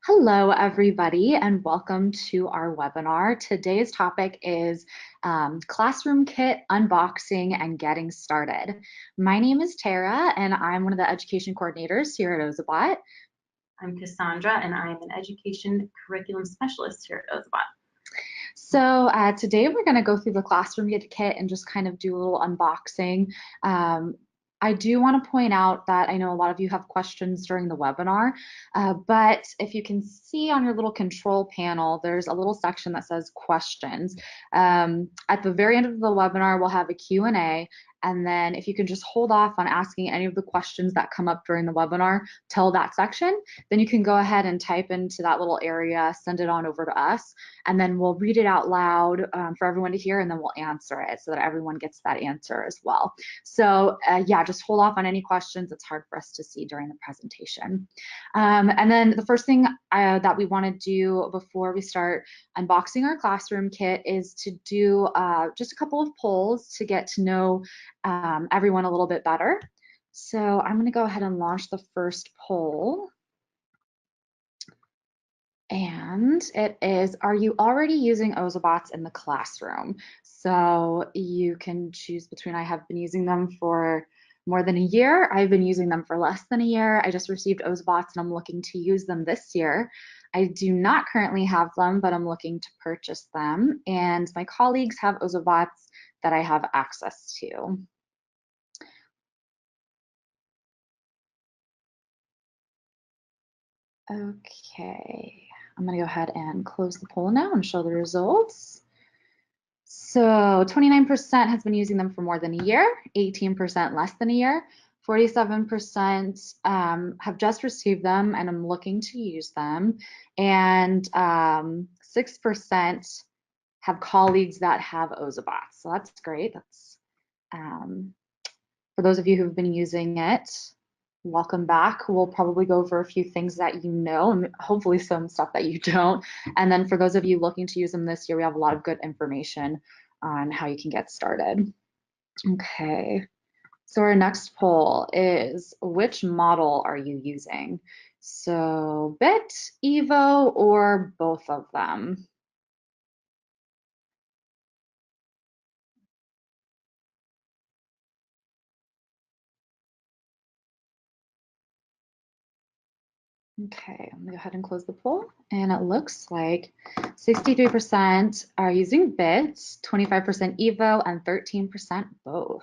Hello, everybody, and welcome to our webinar. Today's topic is Classroom Kit Unboxing and Getting Started. My name is Tara, and I'm one of the education coordinators here at Ozobot. I'm Cassandra, and I am an education curriculum specialist here at Ozobot. So today we're going to go through the Classroom Kit and just kind of do a little unboxing. I do want to point out that I know a lot of you have questions during the webinar, but if you can see on your little control panel, there's a little section that says questions. At the very end of the webinar, we'll have a Q&A, and then if you can just hold off on asking any of the questions that come up during the webinar till that section, then you can go ahead and type into that little area, send it on over to us, and then we'll read it out loud for everyone to hear, and then we'll answer it so that everyone gets that answer as well. So yeah, just hold off on any questions. It's hard for us to see during the presentation. And then the first thing that we want to do before we start unboxing our classroom kit is to do just a couple of polls to get to know everyone a little bit better. So I'm going to go ahead and launch the first poll. And it is, are you already using Ozobots in the classroom? So you can choose between, I have been using them for more than a year. I've been using them for less than a year. I just received Ozobots and I'm looking to use them this year. I do not currently have them, but I'm looking to purchase them. And my colleagues have Ozobots that I have access to. Okay. I'm going to go ahead and close the poll now and show the results. So 29% has been using them for more than a year, 18% less than a year, 47% have just received them and I'm looking to use them, and 6% have colleagues that have Ozobots. So that's great. That's for those of you who've been using it, welcome back. We'll probably go over a few things that you know and hopefully some stuff that you don't. And then for those of you looking to use them this year, we have a lot of good information on how you can get started. Okay, so our next poll is, which model are you using? So BIT, Evo, or both of them? Okay, I'm gonna go ahead and close the poll, and it looks like 63% are using BIT, 25% Evo, and 13% both.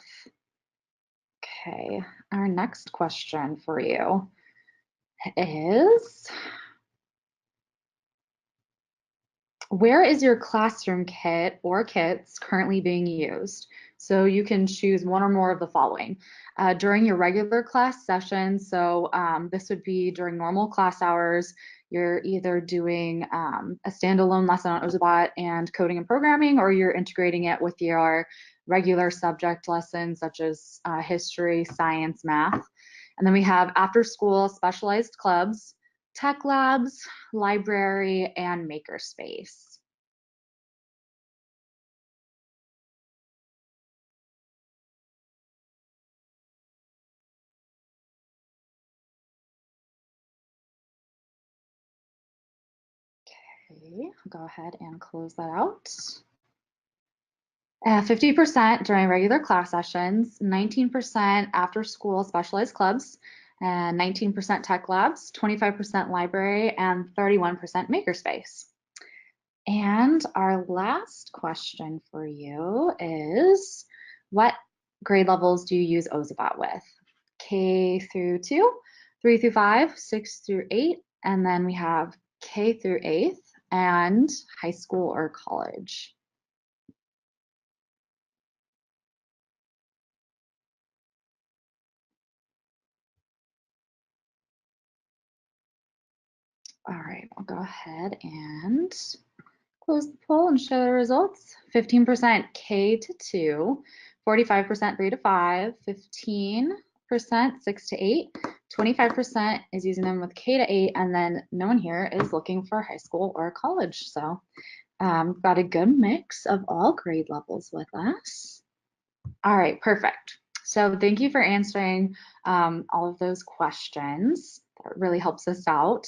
Okay, our next question for you is, where is your classroom kit or kits currently being used? So you can choose one or more of the following. During your regular class session, so this would be during normal class hours, you're either doing a standalone lesson on Ozobot and coding and programming, or you're integrating it with your regular subject lessons such as history, science, math. And then we have after school specialized clubs, tech labs, library, and makerspace. Okay, I'll go ahead and close that out. 50% during regular class sessions, 19% after school specialized clubs, and 19% tech labs, 25% library, and 31% makerspace. And our last question for you is, what grade levels do you use Ozobot with? K through 2, 3 through 5, 6 through 8, and then we have K through 8th and high school or college. All right, I'll go ahead and close the poll and show the results. 15% K to 2, 45% 3 to 5, 15% 6 to 8, 25% is using them with K to 8, and then no one here is looking for high school or college. So got a good mix of all grade levels with us. All right, perfect. So thank you for answering all of those questions. That really helps us out.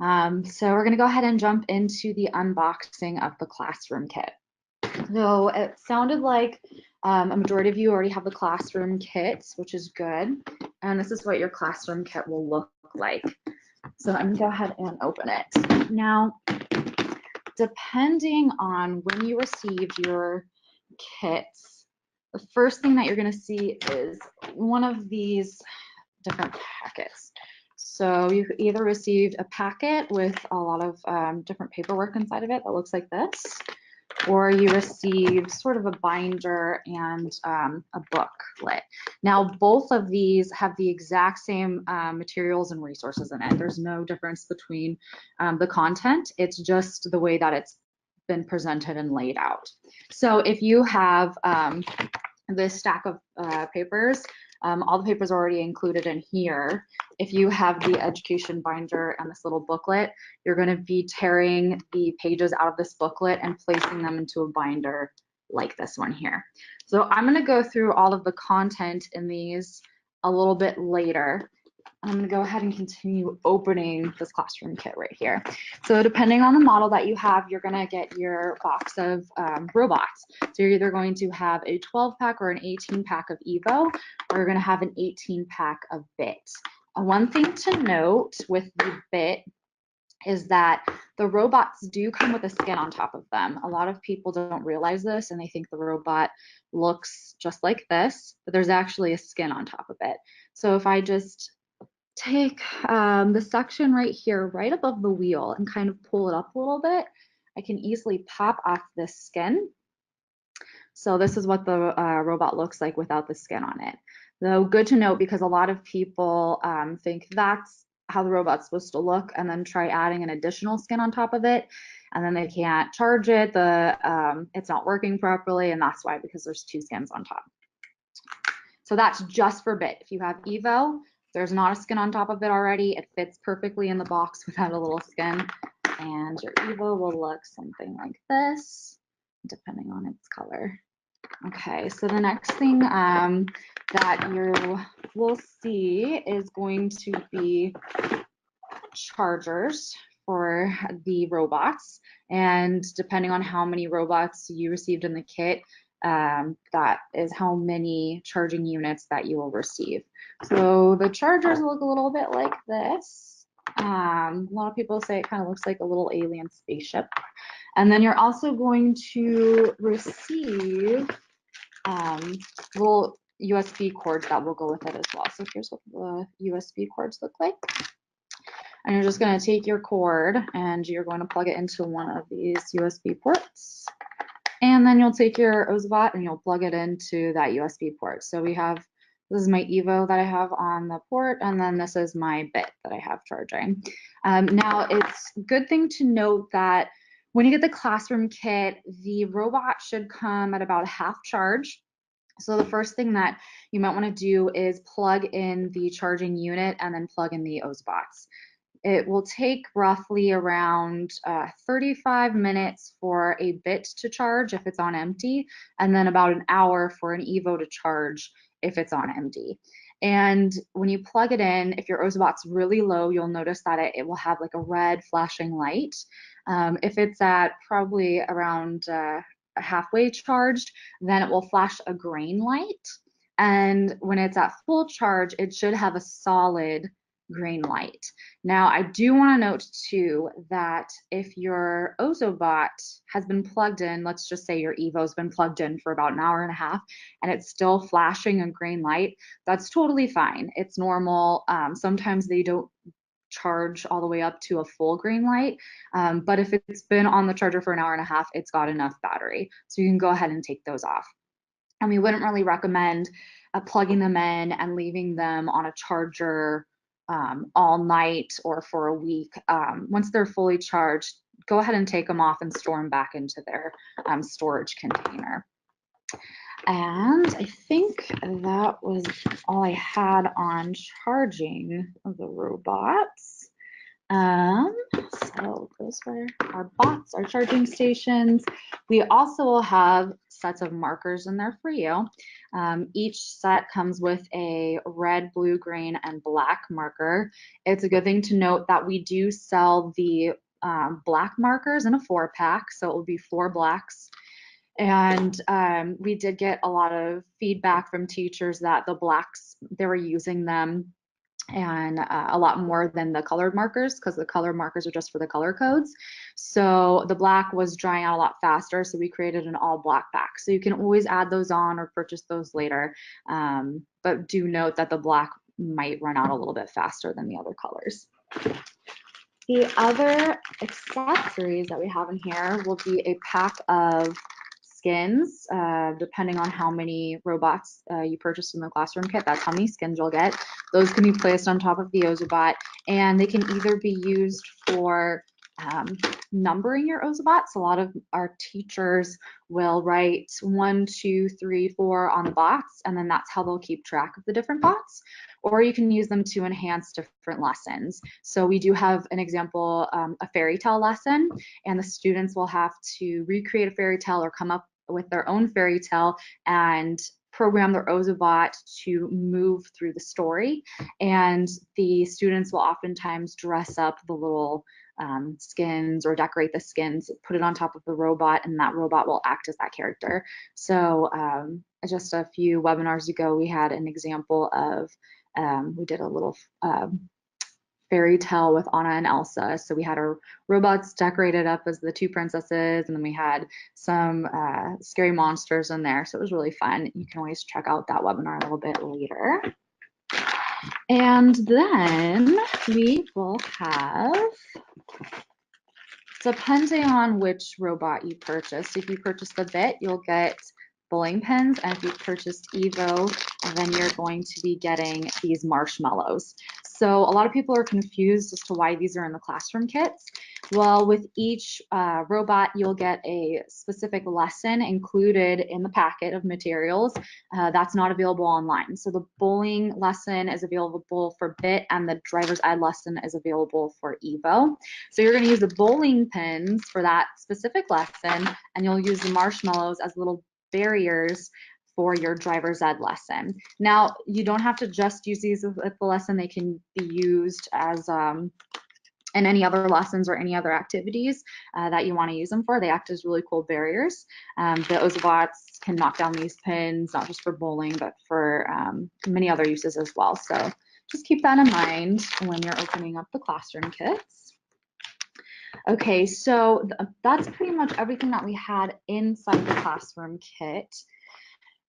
So we're going to go ahead and jump into the unboxing of the classroom kit. So it sounded like a majority of you already have the classroom kits, which is good. And this is what your classroom kit will look like. So I'm going to go ahead and open it. Now, depending on when you received your kits, the first thing that you're going to see is one of these different packets. So you either received a packet with a lot of different paperwork inside of it that looks like this, or you received sort of a binder and a booklet. Now, both of these have the exact same materials and resources in it. There's no difference between the content. It's just the way that it's been presented and laid out. So if you have this stack of papers, all the papers are already included in here. If you have the education binder and this little booklet, you're going to be tearing the pages out of this booklet and placing them into a binder like this one here. So I'm going to go through all of the content in these a little bit later. I'm going to go ahead and continue opening this classroom kit right here. So depending on the model that you have, you're going to get your box of robots. So you're either going to have a 12-pack or an 18-pack of Evo, or you're going to have an 18-pack of Bit. One thing to note with the Bit is that the robots do come with a skin on top of them. A lot of people don't realize this and they think the robot looks just like this, but there's actually a skin on top of it. So if I just take the section right here, right above the wheel, and kind of pull it up a little bit, I can easily pop off this skin. So this is what the robot looks like without the skin on it. Though good to note, because a lot of people think that's how the robot's supposed to look and then try adding an additional skin on top of it, and then they can't charge it, it's not working properly, and that's why, because there's two skins on top. So that's just for Bit. If you have Evo, there's not a skin on top of it already. It fits perfectly in the box without a little skin. And your Evo will look something like this, depending on its color. Okay, so the next thing that you will see is going to be chargers for the robots. And depending on how many robots you received in the kit, that is how many charging units that you will receive. So the chargers look a little bit like this. A lot of people say it kind of looks like a little alien spaceship. And then you're also going to receive little USB cords that will go with it as well. So here's what the USB cords look like. And you're just going to take your cord and you're going to plug it into one of these USB ports. And then you'll take your OZBot and you'll plug it into that USB port. So we have, this is my Evo that I have on the port, and then this is my Bit that I have charging. Now, it's a good thing to note that when you get the classroom kit, the robot should come at about half charge. So the first thing that you might want to do is plug in the charging unit and then plug in the OZBots. It will take roughly around 35 minutes for a Bit to charge if it's on empty, and then about an hour for an Evo to charge if it's on empty. And when you plug it in, if your OZBot's really low, you'll notice that it will have like a red flashing light. If it's at probably around halfway charged, then it will flash a green light. And when it's at full charge, it should have a solid green light. Now, I do want to note too that if your OZBot has been plugged in, let's just say your Evo's been plugged in for about an hour and a half and it's still flashing a green light, that's totally fine. It's normal. Sometimes they don't charge all the way up to a full green light, but if it's been on the charger for an hour and a half, it's got enough battery. So you can go ahead and take those off. And we wouldn't really recommend plugging them in and leaving them on a charger all night or for a week. Once they're fully charged, go ahead and take them off and store them back into their storage container. And I think that was all I had on charging the robots. So go those for our bots, our charging stations. We also will have sets of markers in there for you. Each set comes with a red, blue, green, and black marker. It's a good thing to note that we do sell the black markers in a 4-pack, so it will be 4 blacks. And we did get a lot of feedback from teachers that the blacks, they were using them and a lot more than the colored markers, because the colored markers are just for the color codes. So the black was drying out a lot faster, so we created an all black pack. So you can always add those on or purchase those later, but do note that the black might run out a little bit faster than the other colors. The other accessories that we have in here will be a pack of skins, depending on how many robots you purchase in the classroom kit. That's how many skins you'll get. Those can be placed on top of the Ozobot, and they can either be used for numbering your Ozobots. A lot of our teachers will write 1, 2, 3, 4 on the bots, and then that's how they'll keep track of the different bots. Or you can use them to enhance different lessons. So we do have an example, a fairy tale lesson, and the students will have to recreate a fairy tale or come up with their own fairy tale and program their Ozobot to move through the story. And the students will oftentimes dress up the little skins or decorate the skins, put it on top of the robot, and that robot will act as that character. So just a few webinars ago, we had an example of, we did a little fairy tale with Anna and Elsa. So we had our robots decorated up as the 2 princesses, and then we had some scary monsters in there. So it was really fun. You can always check out that webinar a little bit later. And then we will have, depending on which robot you purchased, if you purchase the Bit, you'll get bowling pins, and if you purchased Evo, then you're going to be getting these marshmallows. So a lot of people are confused as to why these are in the classroom kits. Well, with each robot, you'll get a specific lesson included in the packet of materials that's not available online. So the bowling lesson is available for Bit, and the driver's ed lesson is available for Evo. So you're going to use the bowling pins for that specific lesson, and you'll use the marshmallows as little barriers for your driver's ed lesson. Now, you don't have to just use these with the lesson. They can be used as in any other lessons or any other activities that you want to use them for. They act as really cool barriers. The Ozobots can knock down these pins, not just for bowling, but for many other uses as well. So just keep that in mind when you're opening up the classroom kits. Okay, so that's pretty much everything that we had inside the classroom kit.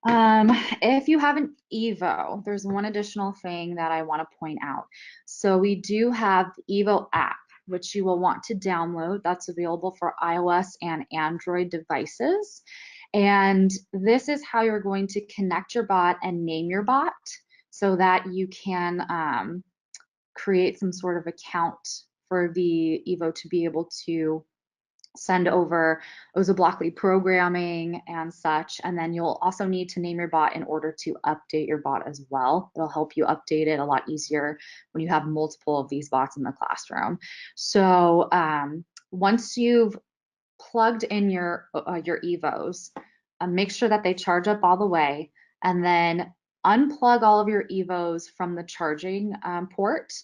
If you have an Evo, there's one additional thing that I want to point out. So we do have the Evo app, which you will want to download. That's available for iOS and Android devices. And this is how you're going to connect your bot and name your bot so that you can create some sort of account for the Evo to be able to send over Ozoblockly programming and such. And then you'll also need to name your bot in order to update your bot as well. It'll help you update it a lot easier when you have multiple of these bots in the classroom. So once you've plugged in your Evos, make sure that they charge up all the way, and then unplug all of your Evos from the charging port.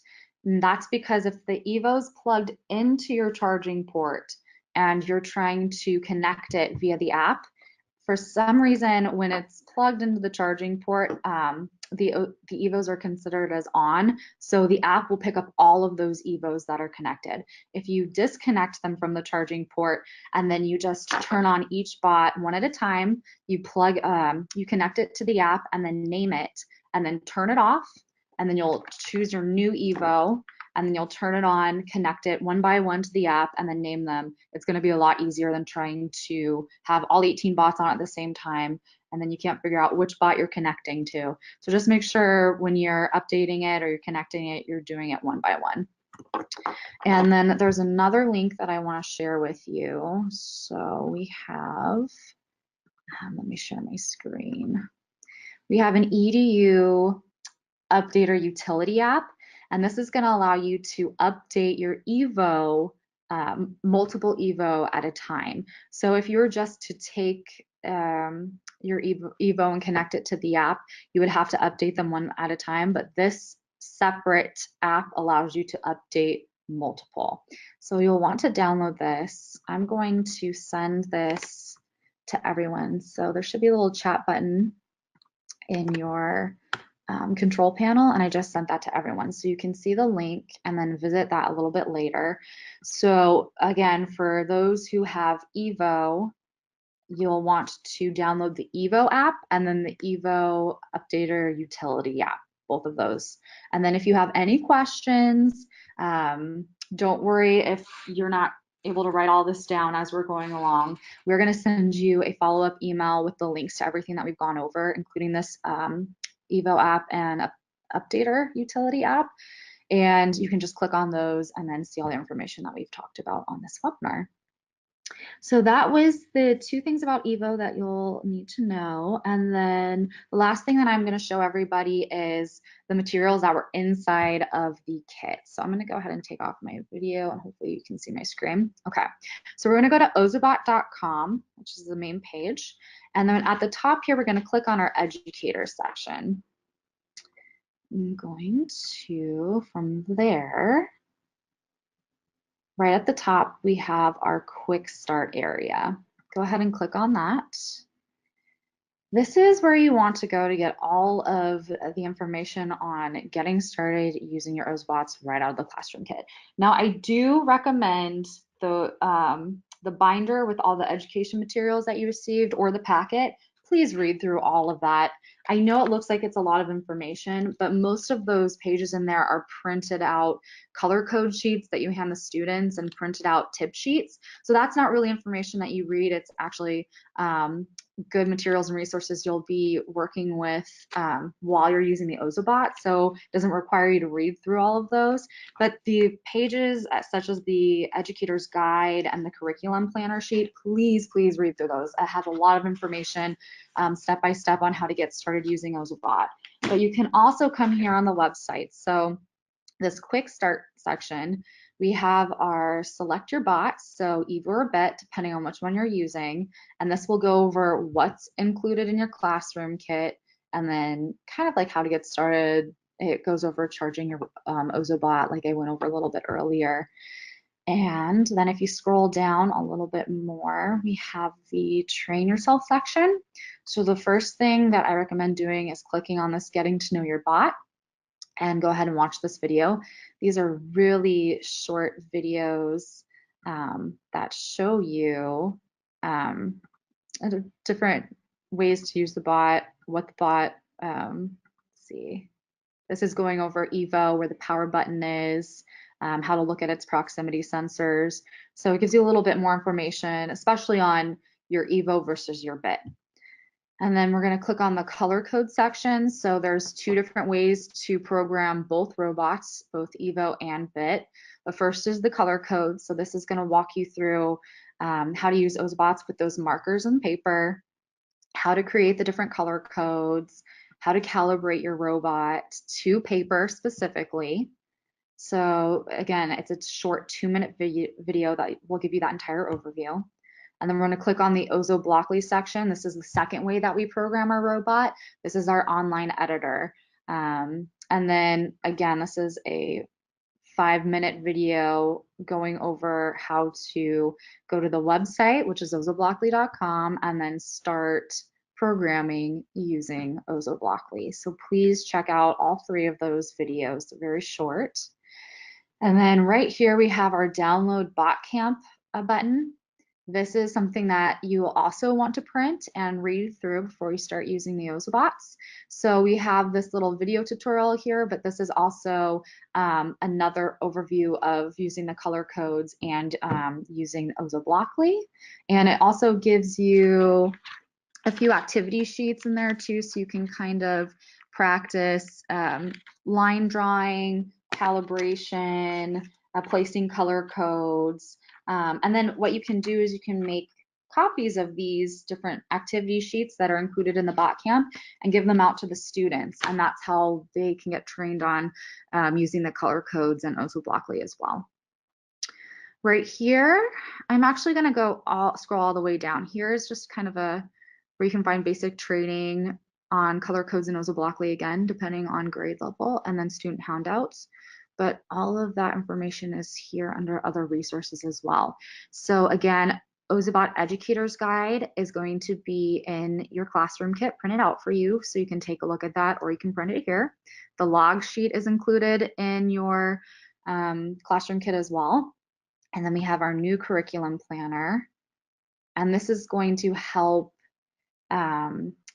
And that's because if the Evo's plugged into your charging port and you're trying to connect it via the app, for some reason, when it's plugged into the charging port, the Evos are considered as on, so the app will pick up all of those Evos that are connected. If you disconnect them from the charging port and then you just turn on each bot one at a time, you connect it to the app and then name it, and then turn it off, and then you'll choose your new Evo, and then you'll turn it on, connect it one by one to the app, and then name them. It's going to be a lot easier than trying to have all 18 bots on at the same time, and then you can't figure out which bot you're connecting to. So just make sure when you're updating it or you're connecting it, you're doing it one by one. And then there's another link that I want to share with you. So we have, let me share my screen. We have an Evo Updater utility app. And this is going to allow you to update your Evo multiple Evo at a time. So if you were just to take your Evo and connect it to the app, you would have to update them one at a time, but this separate app allows you to update multiple. So you'll want to download this. I'm going to send this to everyone. So there should be a little chat button in your control panel, and I just sent that to everyone. So you can see the link and then visit that a little bit later. So again, for those who have Evo, you'll want to download the Evo app and then the Evo Updater utility app, both of those. And then if you have any questions, don't worry if you're not able to write all this down as we're going along. We're going to send you a follow-up email with the links to everything that we've gone over, including this Evo app and Updater utility app. And you can just click on those and then see all the information that we've talked about on this webinar. So that was the two things about Evo that you'll need to know. And then the last thing that I'm going to show everybody is the materials that were inside of the kit. So I'm going to go ahead and take off my video and hopefully you can see my screen. Okay, so we're going to go to ozobot.com, which is the main page. And then at the top here, we're going to click on our educator section. I'm going to, from there, right at the top, we have our quick start area. Go ahead and click on that. This is where you want to go to get all of the information on getting started using your OZBots right out of the classroom kit. Now, I do recommend the binder with all the education materials that you received or the packet. Please read through all of that. I know it looks like it's a lot of information, but most of those pages in there are printed out color code sheets that you hand the students and printed out tip sheets. So that's not really information that you read. It's actually good materials and resources you'll be working with while you're using the OZOBot. So it doesn't require you to read through all of those. But the pages such as the educator's guide and the curriculum planner sheet, please read through those. It has a lot of information step by step on how to get started using OZOBot. But you can also come here on the website. So this quick start section, we have our select your bots, so Evo or Bet, depending on which one you're using, and this will go over what's included in your classroom kit, and then kind of like how to get started. It goes over charging your OZOBot, like I went over a little bit earlier. And then if you scroll down a little bit more, we have the train yourself section. So the first thing that I recommend doing is clicking on this getting to know your bot, and go ahead and watch this video. These are really short videos that show you different ways to use the bot, what the bot, let's see. This is going over Evo, where the power button is, how to look at its proximity sensors. So it gives you a little bit more information, especially on your Evo versus your Bit. And then we're going to click on the color code section. So there's two different ways to program both robots, both Evo and Bit. The first is the color code. So this is going to walk you through how to use OZBots with those markers and paper, how to create the different color codes, how to calibrate your robot to paper specifically. So again, it's a short 2-minute video that will give you that entire overview. And then we're going to click on the Ozo Blockly section. This is the second way that we program our robot. This is our online editor. And then again, this is a 5-minute video going over how to go to the website, which is ozoblockly.com, and then start programming using Ozo Blockly. So please check out all 3 of those videos. They're very short. And then right here we have our download BotCamp button. This is something that you will also want to print and read through before you start using the OZBots. So we have this little video tutorial here, but this is also another overview of using the color codes and using Ozo Blockly. And it also gives you a few activity sheets in there too, so you can kind of practice line drawing, calibration, placing color codes. And then what you can do is you can make copies of these different activity sheets that are included in the BotCamp and give them out to the students. And that's how they can get trained on using the color codes and Ozo Blockly as well. Right here, I'm actually going to scroll all the way down. Here is just kind of where you can find basic training on color codes and Blockly again, depending on grade level, and then student handouts. But all of that information is here under other resources as well. So again, Ozobot Educator's Guide is going to be in your classroom kit printed out for you, so you can take a look at that, or you can print it here. The log sheet is included in your classroom kit as well. And then we have our new curriculum planner. And this is going to help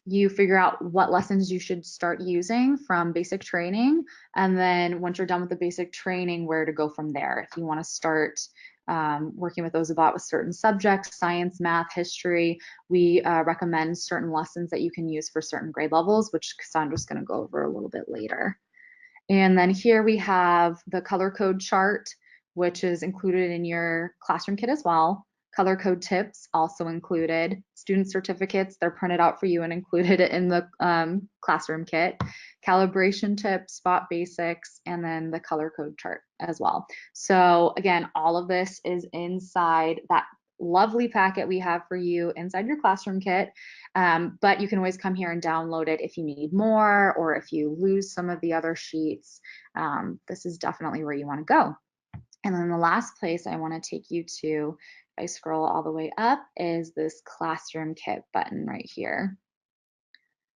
you figure out what lessons you should start using from basic training. And then once you're done with the basic training, where to go from there. If you want to start working with Ozobot with certain subjects, science, math, history, we recommend certain lessons that you can use for certain grade levels, which Cassandra's going to go over a little bit later. And then here we have the color code chart, which is included in your classroom kit as well. Color code tips also included. Student certificates, they're printed out for you and included in the classroom kit. Calibration tips, spot basics, and then the color code chart as well. So again, all of this is inside that lovely packet we have for you inside your classroom kit. But you can always come here and download it if you need more, or if you lose some of the other sheets. This is definitely where you want to go. And then the last place I want to take you to, if I scroll all the way up, is this classroom kit button right here.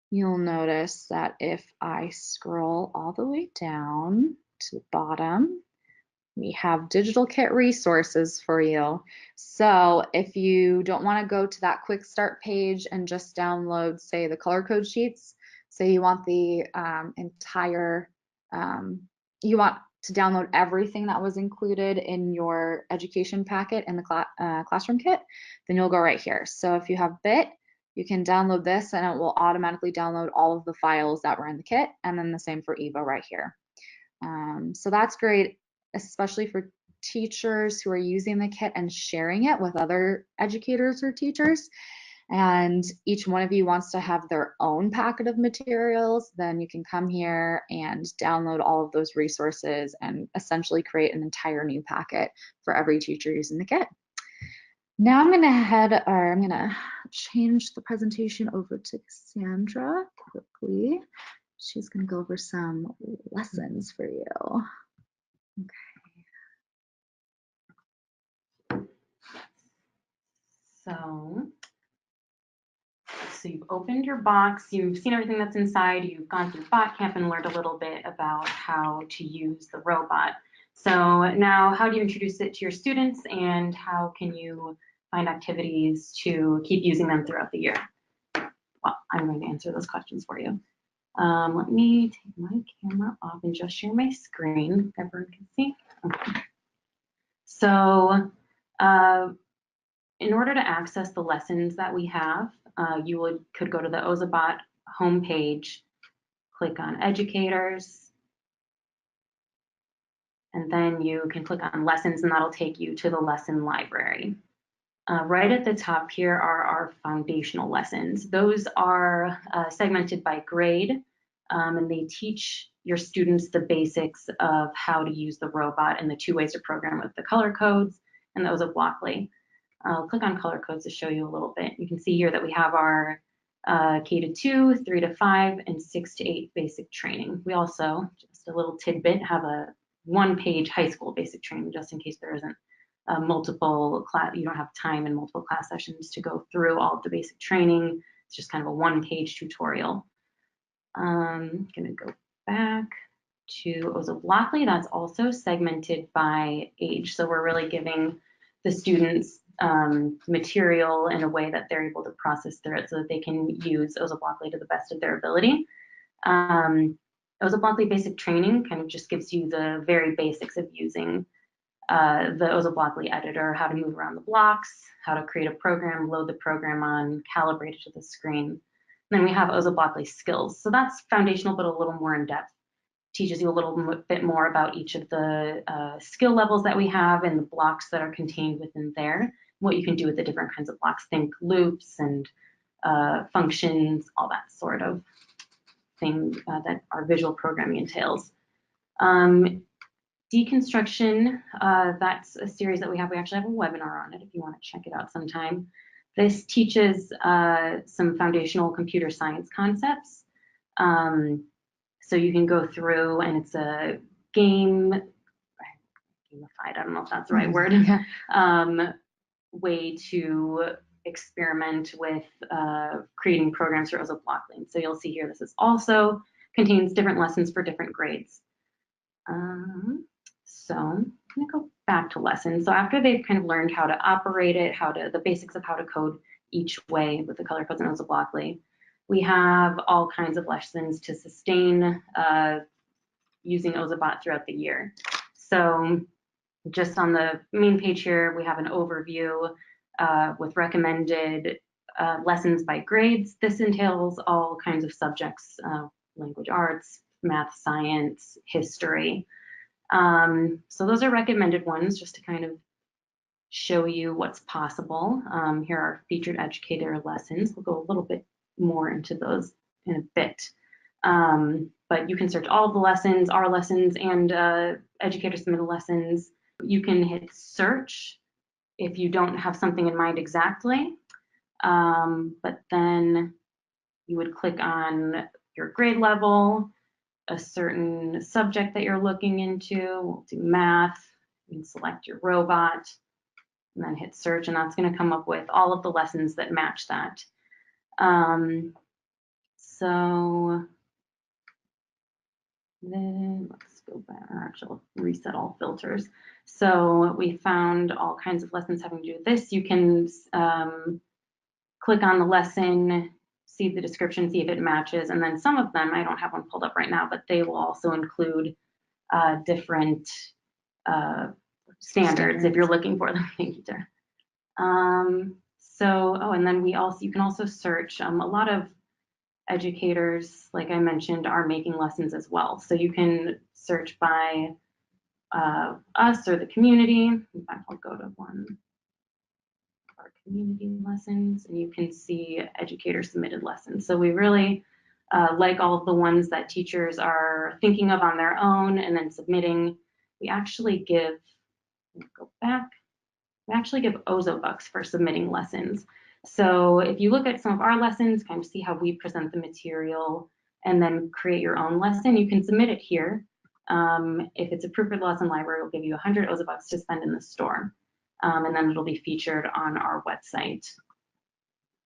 You'll notice that if I scroll all the way down to the bottom, we have digital kit resources for you. So if you don't want to go to that quick start page and just download, say, the color code sheets, say you want the you want to download everything that was included in your education packet in the classroom kit, then you'll go right here. So if you have BIT, you can download this and it will automatically download all of the files that were in the kit, and then the same for Evo right here. So that's great, especially for teachers who are using the kit and sharing it with other educators or teachers. And each one of you wants to have their own packet of materials, then you can come here and download all of those resources and essentially create an entire new packet for every teacher using the kit. Now I'm gonna change the presentation over to Cassandra quickly. She's gonna go over some lessons for you. Okay. So you've opened your box, you've seen everything that's inside, you've gone through Bot Camp and learned a little bit about how to use the robot. So now, how do you introduce it to your students, and how can you find activities to keep using them throughout the year? Well, I'm going to answer those questions for you. Let me take my camera off and just share my screen. Everyone can see. Okay. So in order to access the lessons that we have, you could go to the Ozobot homepage, click on Educators, and then you can click on Lessons, and that'll take you to the lesson library. Right at the top here are our foundational lessons. Those are segmented by grade, and they teach your students the basics of how to use the robot and the two ways to program with the color codes and the Ozoblockly. I'll click on color codes to show you a little bit. You can see here that we have our K-2, 3 to 5, and 6 to 8 basic training. We also, just a little tidbit, have a one-page high school basic training, just in case there isn't multiple class, you don't have time in multiple class sessions to go through all of the basic training. It's just kind of a one-page tutorial. I'm gonna go back to Ozoblockly. That's also segmented by age. So we're really giving the students material in a way that they're able to process through it so that they can use Ozoblockly to the best of their ability. Ozoblockly basic training kind of just gives you the very basics of using the Ozoblockly editor, how to move around the blocks, how to create a program, load the program on, calibrate it to the screen. And then we have Ozoblockly skills. So that's foundational, but a little more in depth. Teaches you a little bit more about each of the skill levels that we have and the blocks that are contained within there, what you can do with the different kinds of blocks. Think loops and functions, all that sort of thing that our visual programming entails. Deconstruction, that's a series that we have. We actually have a webinar on it if you want to check it out sometime. This teaches some foundational computer science concepts. So you can go through, and it's a gamified, I don't know if that's the right word, way to experiment with creating programs for Evo Blockchain. So you'll see here, this is also contains different lessons for different grades. So I'm gonna go back to lessons. So after they've kind of learned how to operate it, the basics of how to code each way with the color codes and Evo Blockchain, we have all kinds of lessons to sustain using OzaBot throughout the year. So just on the main page here, we have an overview with recommended lessons by grades. This entails all kinds of subjects, language arts, math, science, history. So those are recommended ones just to kind of show you what's possible. Here are featured educator lessons. We'll go a little bit more into those in a bit. But you can search all of the lessons, our lessons, and educator submitted lessons. You can hit search if you don't have something in mind exactly, but then you would click on your grade level, a certain subject that you're looking into. We'll do math. You can select your robot and then hit search, and that's going to come up with all of the lessons that match that. So then let's go back, or actually I'll reset all filters. So we found all kinds of lessons having to do with this. You can click on the lesson, see the description, see if it matches, and then some of them, I don't have one pulled up right now, but they will also include different standards if you're looking for them. Thank you, Tara. And then you can also search. A lot of educators, like I mentioned, are making lessons as well. So you can search by us or the community. In fact, I'll go to one of our community lessons, and you can see educator submitted lessons. So we really like all of the ones that teachers are thinking of on their own and then submitting. We actually give, go back, we actually give Ozo bucks for submitting lessons. So if you look at some of our lessons, kind of see how we present the material and then create your own lesson, you can submit it here. If it's approved for the lesson library, we'll give you 100 Ozo bucks to spend in the store. And then it'll be featured on our website.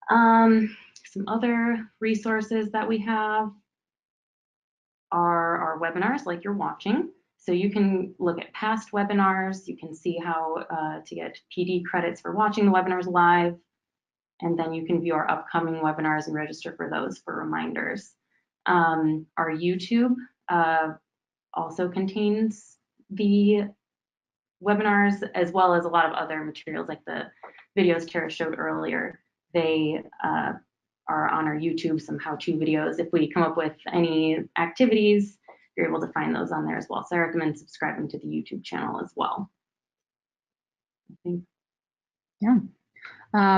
Some other resources that we have are our webinars like you're watching. So you can look at past webinars, you can see how to get PD credits for watching the webinars live, and then you can view our upcoming webinars and register for those for reminders. Our YouTube also contains the webinars as well as a lot of other materials like the videos Tara showed earlier. They are on our YouTube, some how-to videos. If we come up with any activities, you're able to find those on there as well. So I recommend subscribing to the YouTube channel as well. Yeah.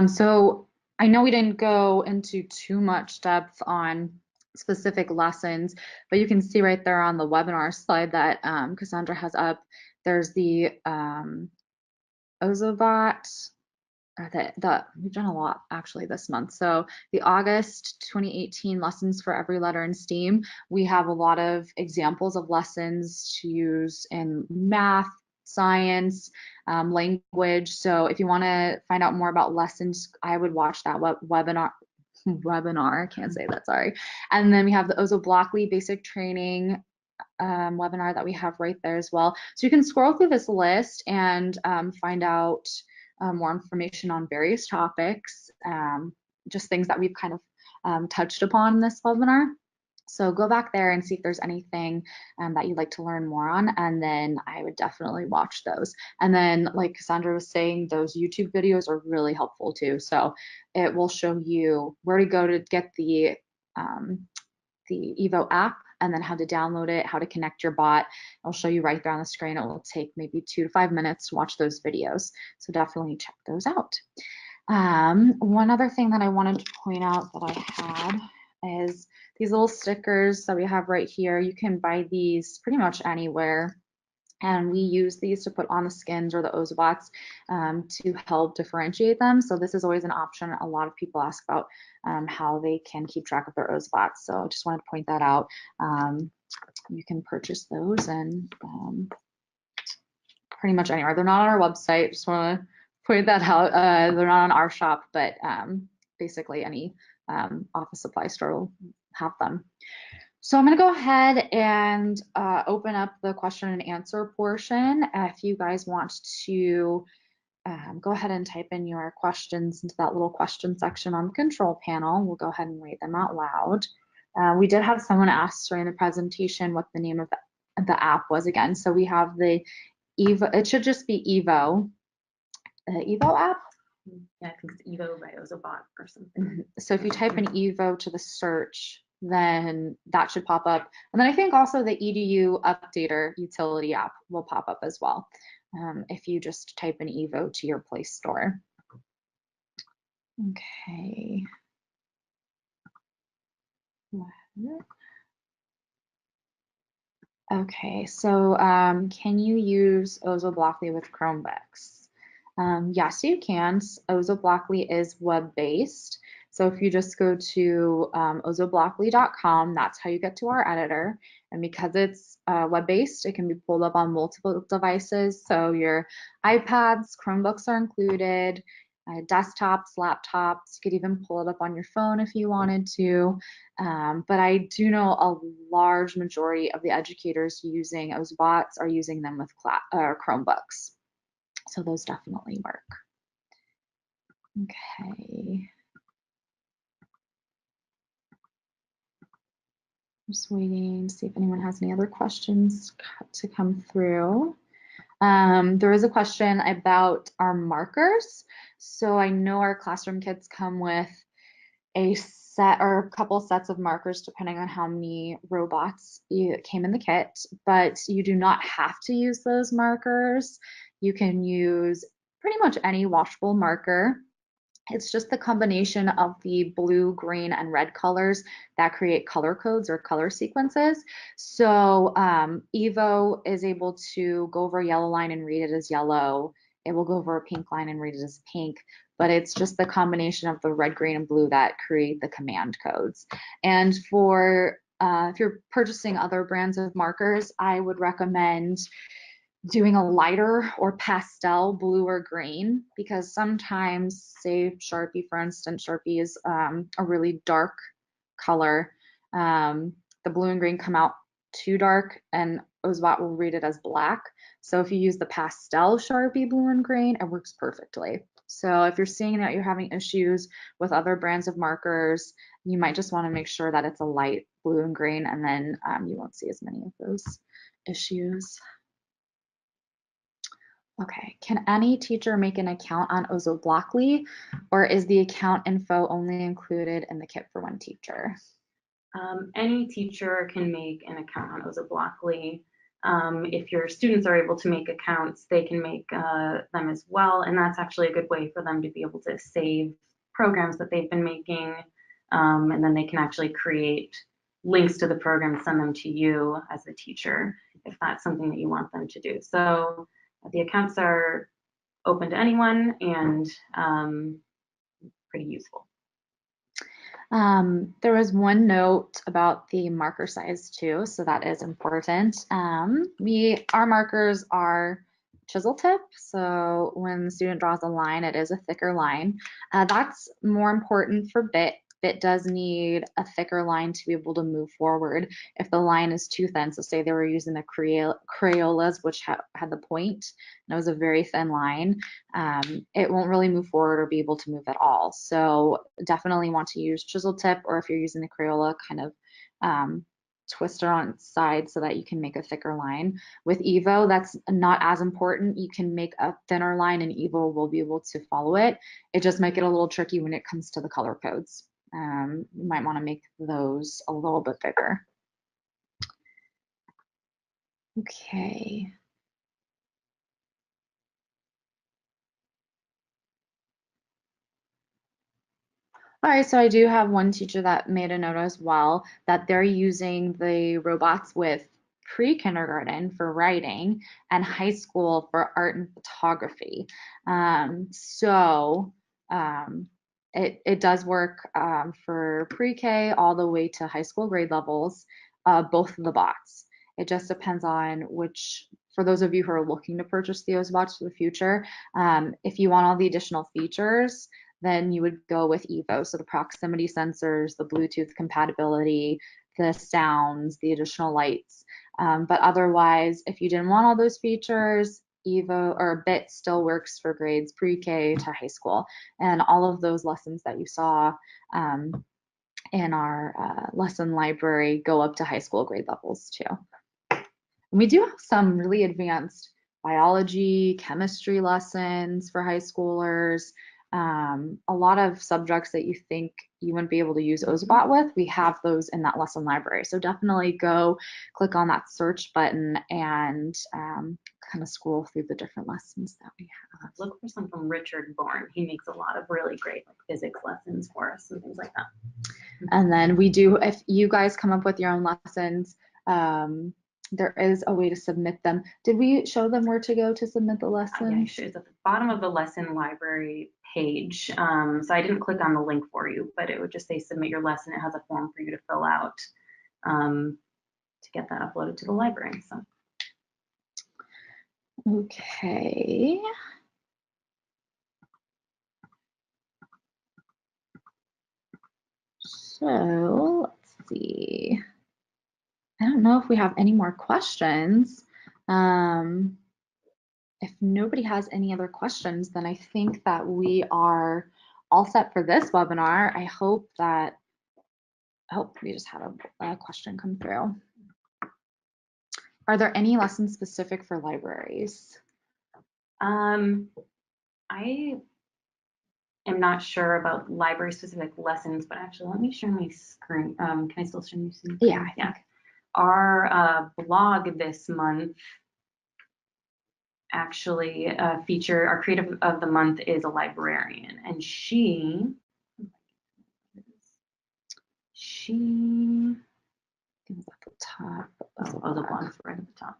So I know we didn't go into too much depth on specific lessons, but you can see right there on the webinar slide that Cassandra has up, there's the OzaBot. We've done a lot actually this month. So the August 2018 lessons for every letter in STEAM, we have a lot of examples of lessons to use in math, science, language. So if you want to find out more about lessons, I would watch that webinar. I can't say that, sorry. And then we have the Evo Blockchain basic training webinar that we have right there as well. So you can scroll through this list and find out more information on various topics, just things that we've kind of touched upon in this webinar. So go back there and see if there's anything that you'd like to learn more on, and then I would definitely watch those. And then, like Cassandra was saying, those YouTube videos are really helpful too. So it will show you where to go to get the Evo app, and then how to download it, how to connect your bot. I'll show you right there on the screen. It will take maybe 2 to 5 minutes to watch those videos. So definitely check those out. One other thing that I wanted to point out that I had is these little stickers that we have right here. You can buy these pretty much anywhere. And we use these to put on the skins or the Ozobots to help differentiate them. So this is always an option. A lot of people ask about how they can keep track of their Ozobots. So I just wanted to point that out. You can purchase those and pretty much anywhere. They're not on our website. Just want to point that out. They're not on our shop, but basically any office supply store will have them. So I'm going to go ahead and open up the question and answer portion. If you guys want to go ahead and type in your questions into that little question section on the control panel, we'll go ahead and read them out loud. We did have someone ask during the presentation what the name of the app was again. So we have the Evo, it should just be Evo, Evo app. Yeah, I think it's Evo by Ozobot or something. So if you type in Evo to the search, then that should pop up. And then I think also the Edu Updater utility app will pop up as well if you just type in Evo to your Play Store. Okay. Okay, so can you use Ozoblockly with Chromebooks? Yes, you can. Ozoblockly is web-based. So if you just go to ozoblockly.com, that's how you get to our editor. And because it's web-based, it can be pulled up on multiple devices. So your iPads, Chromebooks are included, desktops, laptops. You could even pull it up on your phone if you wanted to. But I do know a large majority of the educators using Ozobots are using them with Chromebooks. So those definitely work. Okay. Just waiting to see if anyone has any other questions to come through. There is a question about our markers. So I know our classroom kits come with a set or a couple sets of markers depending on how many robots came in the kit, but you do not have to use those markers. You can use pretty much any washable marker. It's just the combination of the blue, green, and red colors that create color codes or color sequences. So Evo is able to go over a yellow line and read it as yellow. It will go over a pink line and read it as pink, but it's just the combination of the red, green, and blue that create the command codes. And for if you're purchasing other brands of markers, I would recommend doing a lighter or pastel blue or green, because sometimes, say Sharpie, for instance, Sharpie is a really dark color. The blue and green come out too dark and Ozbot will read it as black. So if you use the pastel Sharpie blue and green, it works perfectly. So if you're seeing that you're having issues with other brands of markers, you might just want to make sure that it's a light blue and green, and then you won't see as many of those issues. Okay, can any teacher make an account on Ozoblockly, or is the account info only included in the kit for one teacher? Any teacher can make an account on Ozoblockly. If your students are able to make accounts, they can make them as well, and that's actually a good way for them to be able to save programs that they've been making, and then they can actually create links to the program, send them to you as the teacher if that's something that you want them to do. So the accounts are open to anyone and pretty useful. There was one note about the marker size too, so that is important. Our markers are chisel tip, so when the student draws a line, it is a thicker line. That's more important for bit. Bit does need a thicker line to be able to move forward. If the line is too thin, so say they were using the Crayolas, which had the point, and it was a very thin line, it won't really move forward or be able to move at all. So definitely want to use chisel tip, or if you're using the Crayola, kind of twist it on its side so that you can make a thicker line. With Evo, that's not as important. You can make a thinner line and Evo will be able to follow it. It just might get a little tricky when it comes to the color codes. You might want to make those a little bit bigger. Okay. All right, so I do have one teacher that made a note as well that they're using the robots with pre-kindergarten for writing, and high school for art and photography. So it does work for pre-K all the way to high school grade levels, both of the bots. It just depends on which, for those of you who are looking to purchase the OS bots for the future, if you want all the additional features, then you would go with Evo. So the proximity sensors, the Bluetooth compatibility, the sounds, the additional lights. But otherwise, if you didn't want all those features, Evo or BIT still works for grades pre-K to high school. And all of those lessons that you saw in our lesson library go up to high school grade levels too. And we do have some really advanced biology, chemistry lessons for high schoolers. A lot of subjects that you think you wouldn't be able to use OSBot with, we have those in that lesson library. So definitely go click on that search button and kind of scroll through the different lessons that we have. Look for some from Richard Bourne. He makes a lot of really great physics lessons for us and things like that. And then we do, if you guys come up with your own lessons, there is a way to submit them. Did we show them where to go to submit the lessons? Yeah, it's at the bottom of the lesson library page. So I didn't click on the link for you, but it would just say submit your lesson. It has a form for you to fill out to get that uploaded to the library. So. Okay. So let's see. I don't know if we have any more questions. If nobody has any other questions, then I think that we are all set for this webinar. I hope that, oh, we just had a question come through. Are there any lessons specific for libraries? I am not sure about library specific lessons, but actually let me share my screen. Can I still share my screen? Yeah. Our blog this month actually feature, our creative of the month is a librarian, and she is at the top. Oh, the blog's right at the top.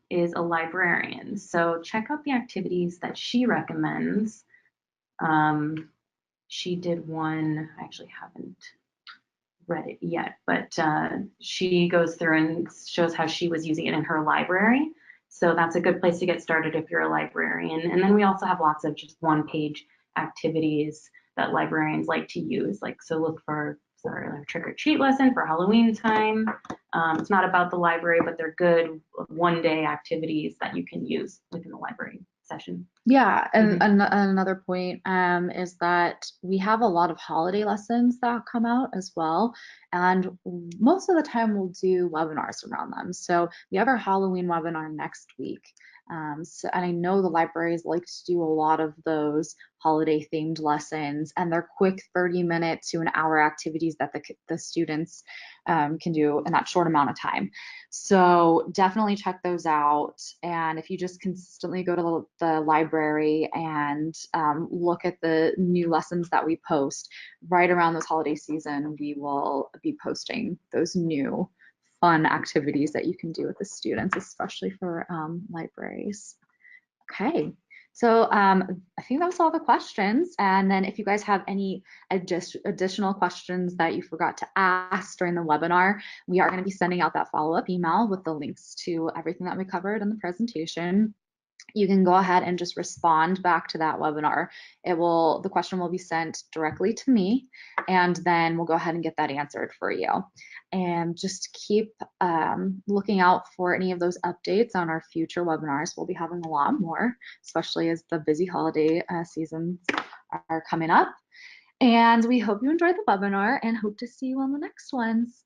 Is a librarian. So check out the activities that she recommends. She did one, I actually haven't read it yet, but she goes through and shows how she was using it in her library. So that's a good place to get started if you're a librarian. And then we also have lots of just one-page activities that librarians like to use. Like, so look for like trick or treat lesson for Halloween time. It's not about the library, but they're good one-day activities that you can use within the library session. Yeah, and another point is that we have a lot of holiday lessons that come out as well, and most of the time we'll do webinars around them. So we have our Halloween webinar next week. And I know the libraries like to do a lot of those holiday themed lessons, and they're quick 30-minute to an hour activities that the students can do in that short amount of time. So definitely check those out. And if you just consistently go to the library and look at the new lessons that we post right around this holiday season, we will be posting those new fun activities that you can do with the students, especially for libraries. Okay, so I think that was all the questions. And then if you guys have any additional questions that you forgot to ask during the webinar, we are going to be sending out that follow-up email with the links to everything that we covered in the presentation. You can go ahead and just respond back to that webinar. The question will be sent directly to me, and then we'll go ahead and get that answered for you. And just keep looking out for any of those updates on our future webinars. We'll be having a lot more, especially as the busy holiday seasons are coming up. And we hope you enjoyed the webinar and hope to see you on the next ones.